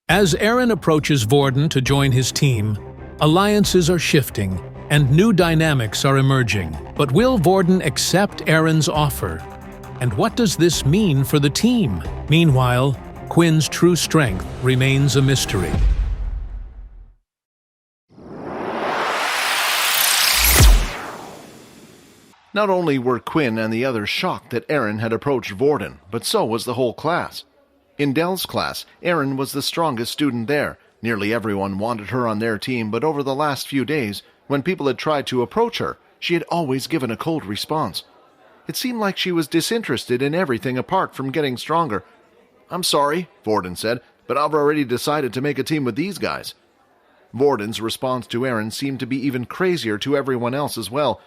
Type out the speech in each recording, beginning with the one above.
As Erin approaches Vorden to join his team, alliances are shifting and new dynamics are emerging. But will Vorden accept Erin's offer? And what does this mean for the team? Meanwhile, Quinn's true strength remains a mystery. Not only were Quinn and the others shocked that Erin had approached Vorden, but so was the whole class. In Dell's class, Erin was the strongest student there. Nearly everyone wanted her on their team, but over the last few days, when people had tried to approach her, she had always given a cold response. It seemed like she was disinterested in everything apart from getting stronger. "I'm sorry," Vorden said, "but I've already decided to make a team with these guys." Vorden's response to Erin seemed to be even crazier to everyone else as well.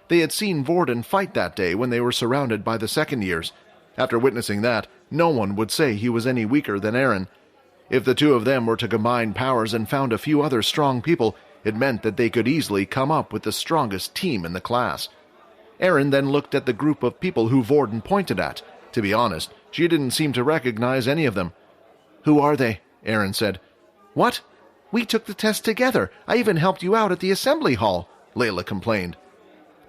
They had seen Vorden fight that day when they were surrounded by the second years. After witnessing that, no one would say he was any weaker than Erin. If the two of them were to combine powers and found a few other strong people, it meant that they could easily come up with the strongest team in the class. Erin then looked at the group of people who Vorden pointed at. To be honest, she didn't seem to recognize any of them. "Who are they?" Erin said. "What? We took the test together. I even helped you out at the assembly hall," Lila complained.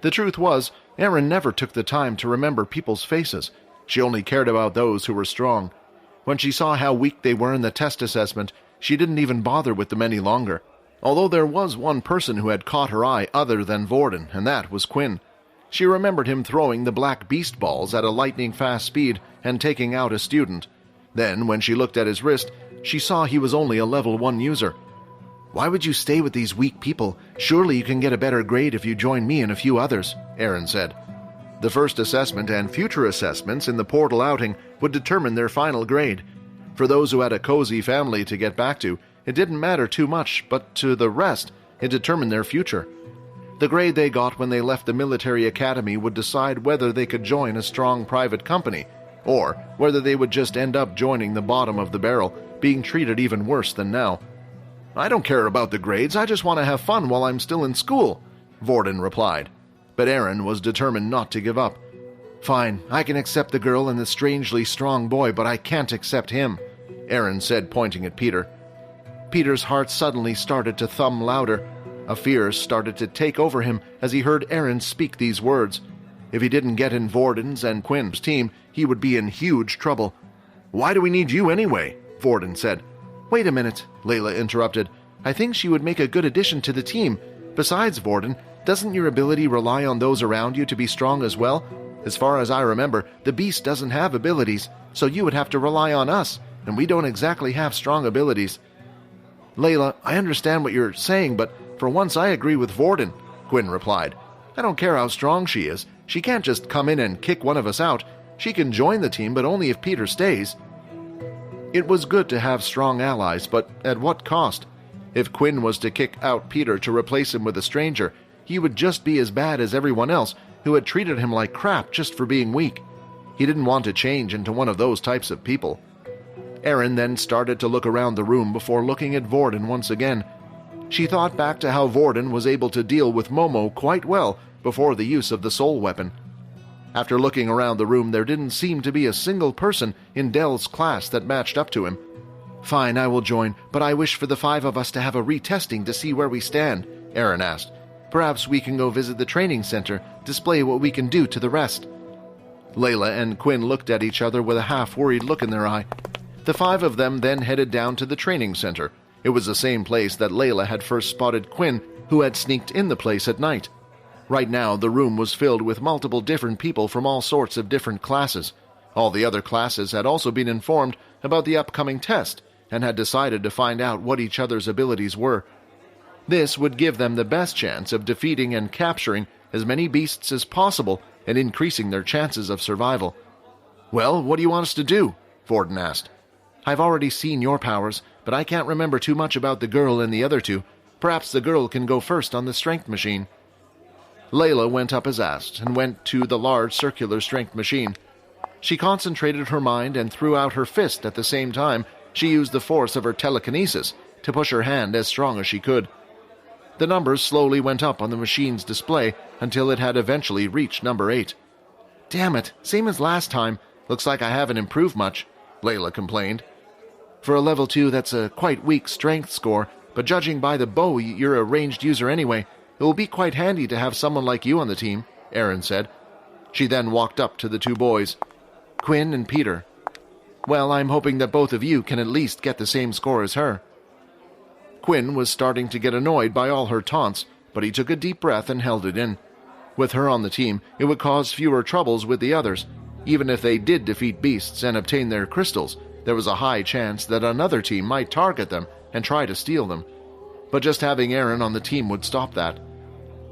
The truth was, Erin never took the time to remember people's faces. She only cared about those who were strong. When she saw how weak they were in the test assessment, she didn't even bother with them any longer. Although there was one person who had caught her eye other than Vorden, and that was Quinn. She remembered him throwing the black beast balls at a lightning-fast speed and taking out a student. Then, when she looked at his wrist, she saw he was only a level 1 user. "Why would you stay with these weak people? Surely you can get a better grade if you join me and a few others," Erin said. The first assessment and future assessments in the portal outing would determine their final grade. For those who had a cozy family to get back to, it didn't matter too much, but to the rest, it determined their future. The grade they got when they left the military academy would decide whether they could join a strong private company, or whether they would just end up joining the bottom of the barrel, being treated even worse than now. "I don't care about the grades, I just want to have fun while I'm still in school," Vorden replied. But Erin was determined not to give up. "Fine, I can accept the girl and the strangely strong boy, but I can't accept him," Erin said, pointing at Peter. Peter's heart suddenly started to thump louder. A fear started to take over him as he heard Erin speak these words. If he didn't get in Vorden's and Quinn's team, he would be in huge trouble. "Why do we need you anyway?" Vorden said. "Wait a minute," Lila interrupted. "I think she would make a good addition to the team. Besides, Vorden, doesn't your ability rely on those around you to be strong as well? As far as I remember, the beast doesn't have abilities, so you would have to rely on us, and we don't exactly have strong abilities." "Layla, I understand what you're saying, but for once I agree with Vorden," Quinn replied. "I don't care how strong she is. She can't just come in and kick one of us out. She can join the team, but only if Peter stays." It was good to have strong allies, but at what cost? If Quinn was to kick out Peter to replace him with a stranger, he would just be as bad as everyone else who had treated him like crap just for being weak. He didn't want to change into one of those types of people. Erin then started to look around the room before looking at Vorden once again. She thought back to how Vorden was able to deal with Momo quite well before the use of the soul weapon. After looking around the room, there didn't seem to be a single person in Dell's class that matched up to him. "Fine, I will join, but I wish for the 5 of us to have a retesting to see where we stand," Erin asked. "Perhaps we can go visit the training center, display what we can do to the rest." Layla and Quinn looked at each other with a half-worried look in their eye. The 5 of them then headed down to the training center. It was the same place that Layla had first spotted Quinn, who had sneaked in the place at night. Right now, the room was filled with multiple different people from all sorts of different classes. All the other classes had also been informed about the upcoming test and had decided to find out what each other's abilities were. This would give them the best chance of defeating and capturing as many beasts as possible and increasing their chances of survival. "Well, what do you want us to do?" Vorden asked. "I've already seen your powers, but I can't remember too much about the girl and the other 2. Perhaps the girl can go first on the strength machine." Layla went up as asked and went to the large circular strength machine. She concentrated her mind and threw out her fist at the same time. She used the force of her telekinesis to push her hand as strong as she could. The numbers slowly went up on the machine's display until it had eventually reached number 8. "Damn it, same as last time. Looks like I haven't improved much," Layla complained. For a level 2, that's a quite weak strength score, but judging by the bow, you're a ranged user anyway. It will be quite handy to have someone like you on the team, Erin said. She then walked up to the two boys, Quinn and Peter. Well, I'm hoping that both of you can at least get the same score as her. Quinn was starting to get annoyed by all her taunts, but he took a deep breath and held it in. With her on the team, it would cause fewer troubles with the others. Even if they did defeat beasts and obtain their crystals, there was a high chance that another team might target them and try to steal them. But just having Erin on the team would stop that.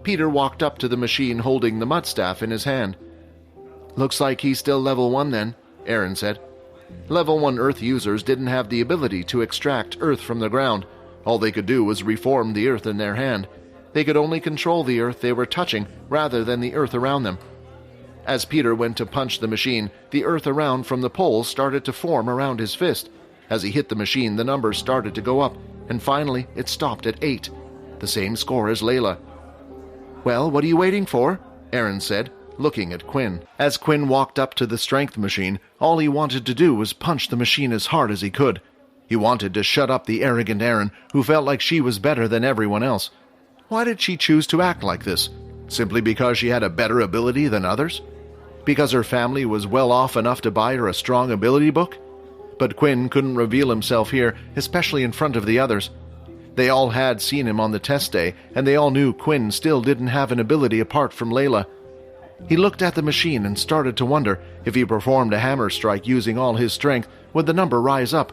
Peter walked up to the machine holding the mud staff in his hand. Looks like he's still level 1 then, Erin said. Level 1 Earth users didn't have the ability to extract Earth from the ground. All they could do was reform the Earth in their hand. They could only control the Earth they were touching rather than the Earth around them. As Peter went to punch the machine, the Earth around from the pole started to form around his fist. As he hit the machine, the numbers started to go up, and finally it stopped at 8, the same score as Lila. Well, what are you waiting for? Erin said, looking at Quinn. As Quinn walked up to the strength machine, all he wanted to do was punch the machine as hard as he could. He wanted to shut up the arrogant Erin, who felt like she was better than everyone else. Why did she choose to act like this? Simply because she had a better ability than others? Because her family was well off enough to buy her a strong ability book? But Quinn couldn't reveal himself here, especially in front of the others. They all had seen him on the test day, and they all knew Quinn still didn't have an ability apart from Lila. He looked at the machine and started to wonder if he performed a hammer strike using all his strength, would the number rise up?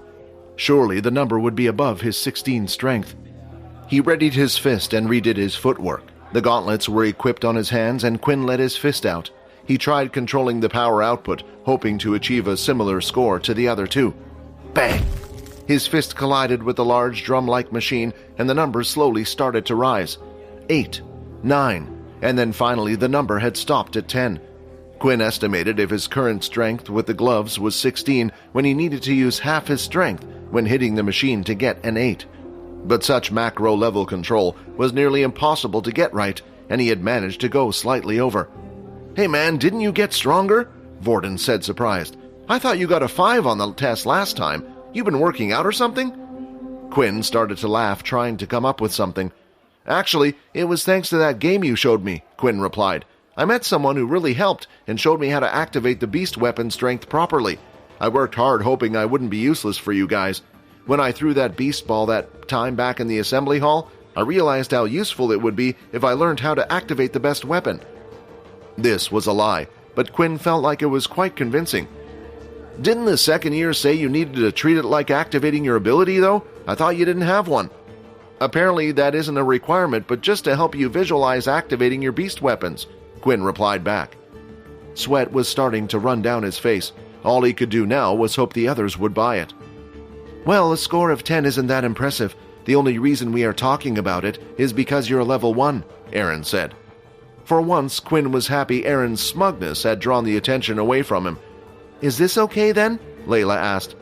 Surely the number would be above his 16 strength. He readied his fist and redid his footwork. The gauntlets were equipped on his hands, and Quinn let his fist out. He tried controlling the power output, hoping to achieve a similar score to the other two. Bang! His fist collided with the large drum-like machine, and the numbers slowly started to rise. 8, 9, and then finally the number had stopped at 10. Quinn estimated if his current strength with the gloves was 16 when he needed to use half his strength when hitting the machine to get an 8. But such macro-level control was nearly impossible to get right, and he had managed to go slightly over. Hey man, didn't you get stronger? Vorden said, surprised. I thought you got a 5 on the test last time. You been working out or something? Quinn started to laugh, trying to come up with something. Actually, it was thanks to that game you showed me, Quinn replied. I met someone who really helped and showed me how to activate the beast weapon strength properly. I worked hard hoping I wouldn't be useless for you guys. When I threw that beast ball that time back in the assembly hall, I realized how useful it would be if I learned how to activate the best weapon. This was a lie, but Quinn felt like it was quite convincing. Didn't the second year say you needed to treat it like activating your ability, though? I thought you didn't have one. Apparently that isn't a requirement, but just to help you visualize activating your beast weapons, Quinn replied back. Sweat was starting to run down his face. All he could do now was hope the others would buy it. Well, a score of 10 isn't that impressive. The only reason we are talking about it is because you're level 1, Erin said. For once, Quinn was happy Erin's smugness had drawn the attention away from him. Is this okay then? Lila asked.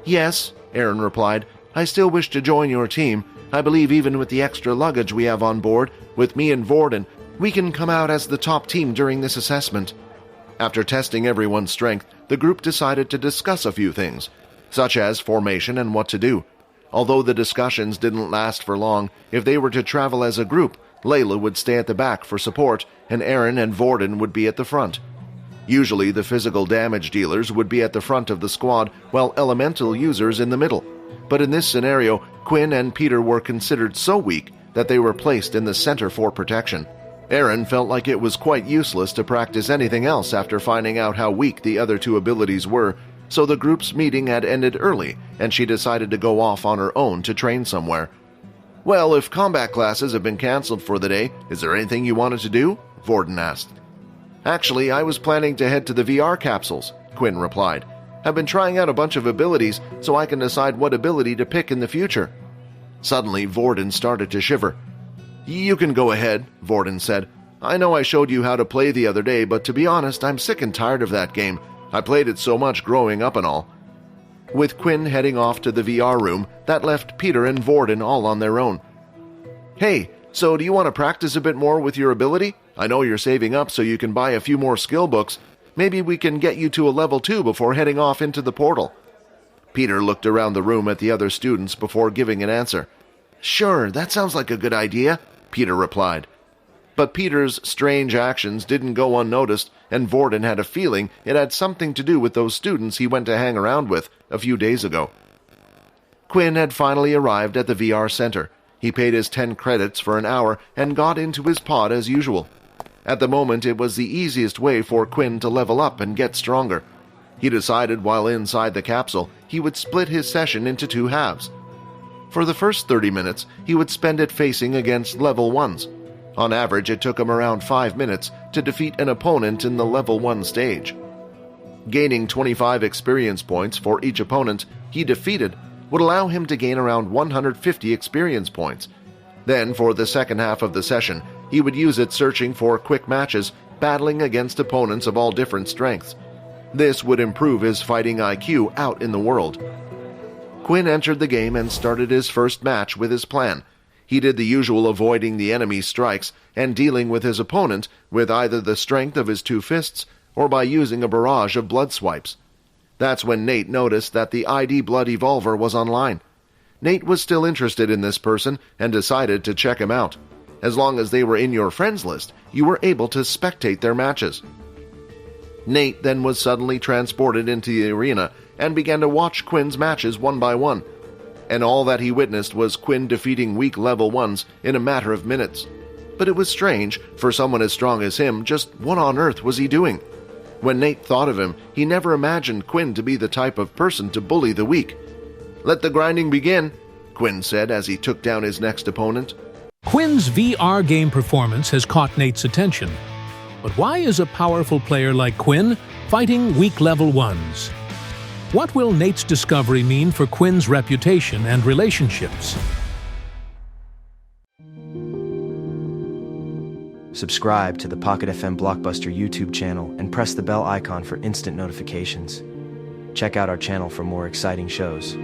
Yes, Erin replied. I still wish to join your team. I believe even with the extra luggage we have on board, with me and Vorden, we can come out as the top team during this assessment. After testing everyone's strength, the group decided to discuss a few things, such as formation and what to do. Although the discussions didn't last for long, if they were to travel as a group, Lila would stay at the back for support, and Erin and Vorden would be at the front. Usually the physical damage dealers would be at the front of the squad, while elemental users in the middle. But in this scenario, Quinn and Peter were considered so weak that they were placed in the center for protection. Erin felt like it was quite useless to practice anything else after finding out how weak the other two abilities were, so the group's meeting had ended early, and she decided to go off on her own to train somewhere. Well, if combat classes have been cancelled for the day, is there anything you wanted to do? Vorden asked. Actually, I was planning to head to the VR capsules, Quinn replied. I've been trying out a bunch of abilities so I can decide what ability to pick in the future. Suddenly, Vorden started to shiver. You can go ahead, Vorden said. I know I showed you how to play the other day, but to be honest, I'm sick and tired of that game. I played it so much growing up and all. With Quinn heading off to the VR room, that left Peter and Vorden all on their own. Hey, so do you want to practice a bit more with your ability? I know you're saving up so you can buy a few more skill books. Maybe we can get you to a level 2 before heading off into the portal. Peter looked around the room at the other students before giving an answer. "Sure, that sounds like a good idea," Peter replied. But Peter's strange actions didn't go unnoticed, and Vorden had a feeling it had something to do with those students he went to hang around with a few days ago. Quinn had finally arrived at the VR center. He paid his 10 credits for an hour and got into his pod as usual. At the moment, it was the easiest way for Quinn to level up and get stronger. He decided while inside the capsule, he would split his session into 2 halves. For the first 30 minutes, he would spend it facing against level 1s. On average, it took him around 5 minutes to defeat an opponent in the level 1 stage. Gaining 25 experience points for each opponent he defeated would allow him to gain around 150 experience points. Then, for the second half of the session, he would use it searching for quick matches, battling against opponents of all different strengths. This would improve his fighting IQ out in the world. Quinn entered the game and started his first match with his plan. He did the usual avoiding the enemy's strikes and dealing with his opponent with either the strength of his 2 fists or by using a barrage of blood swipes. That's when Nate noticed that the ID Blood Evolver was online. Nate was still interested in this person and decided to check him out. As long as they were in your friends list, you were able to spectate their matches. Nate then was suddenly transported into the arena and began to watch Quinn's matches one by one. And all that he witnessed was Quinn defeating weak level 1s in a matter of minutes. But it was strange, for someone as strong as him, just what on earth was he doing? When Nate thought of him, he never imagined Quinn to be the type of person to bully the weak. "Let the grinding begin," Quinn said as he took down his next opponent. Quinn's VR game performance has caught Nate's attention. But why is a powerful player like Quinn fighting weak level 1s? What will Nate's discovery mean for Quinn's reputation and relationships? Subscribe to the Pocket FM Blockbuster YouTube channel and press the bell icon for instant notifications. Check out our channel for more exciting shows.